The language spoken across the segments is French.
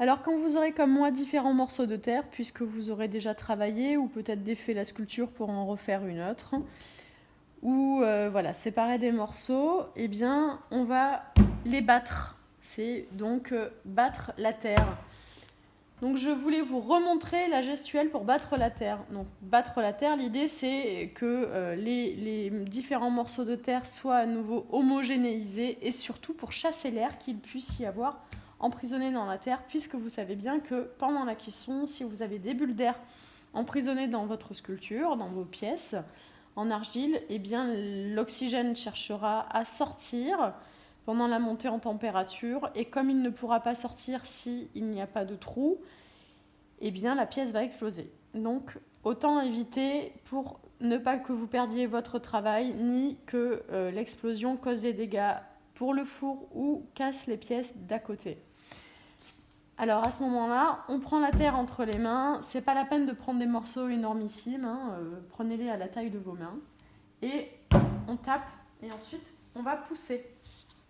Alors quand vous aurez comme moi différents morceaux de terre, puisque vous aurez déjà travaillé ou peut-être défait la sculpture pour en refaire une autre, ou voilà, séparer des morceaux, eh bien on va les battre. C'est donc battre la terre. Donc je voulais vous remontrer la gestuelle pour battre la terre. Donc battre la terre, l'idée c'est que les différents morceaux de terre soient à nouveau homogénéisés et surtout pour chasser l'air qu'il puisse y avoir emprisonné dans la terre, puisque vous savez bien que pendant la cuisson, si vous avez des bulles d'air emprisonnées dans votre sculpture, dans vos pièces en argile, eh bien l'oxygène cherchera à sortir pendant la montée en température, et comme il ne pourra pas sortir s'il n'y a pas de trou, eh bien la pièce va exploser. Donc autant éviter pour ne pas que vous perdiez votre travail, ni que l'explosion cause des dégâts pour le four ou casse les pièces d'à côté. Alors à ce moment-là, on prend la terre entre les mains, c'est pas la peine de prendre des morceaux énormissimes, hein, prenez-les à la taille de vos mains, et on tape, et ensuite on va pousser.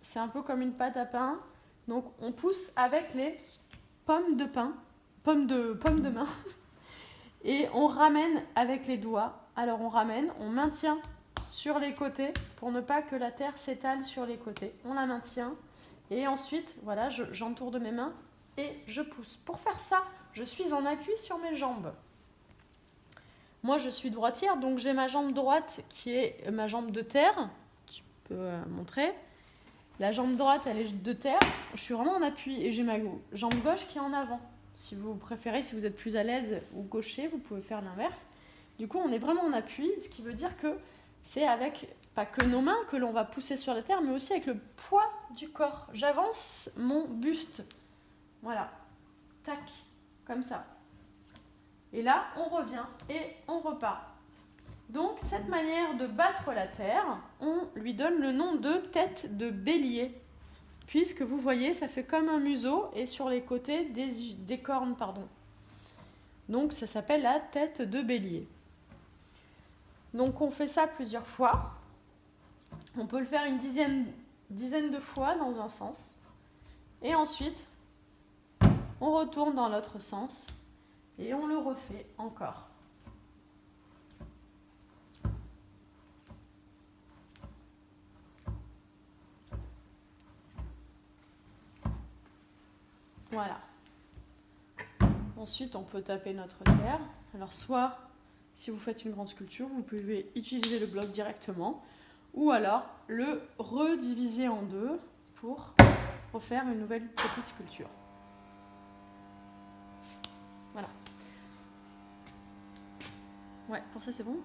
C'est un peu comme une pâte à pain, donc on pousse avec les pommes de main, et on ramène avec les doigts. Alors on ramène, on maintient sur les côtés pour ne pas que la terre s'étale sur les côtés. On la maintient, et ensuite, voilà, j'entoure de mes mains et je pousse. Pour faire ça, je suis en appui sur mes jambes. Moi, je suis droitière, donc j'ai ma jambe droite qui est ma jambe de terre. Tu peux montrer. La jambe droite, elle est de terre. Je suis vraiment en appui et j'ai ma jambe gauche qui est en avant. Si vous préférez, si vous êtes plus à l'aise ou gaucher, vous pouvez faire l'inverse. Du coup, on est vraiment en appui, ce qui veut dire que c'est avec, pas que nos mains, que l'on va pousser sur la terre, mais aussi avec le poids du corps. J'avance mon buste. Voilà. Tac. Comme ça. Et là, on revient et on repart. Donc, cette manière de battre la terre, on lui donne le nom de tête de bélier. Puisque vous voyez, ça fait comme un museau et sur les côtés des cornes, pardon. Donc, ça s'appelle la tête de bélier. Donc, on fait ça plusieurs fois. On peut le faire une dizaine de fois dans un sens. Et ensuite, on retourne dans l'autre sens et on le refait encore. Voilà. Ensuite, on peut taper notre terre. Alors, soit, si vous faites une grande sculpture, vous pouvez utiliser le bloc directement, ou alors le rediviser en deux pour refaire une nouvelle petite sculpture. Voilà. Ouais, pour ça, c'est bon ?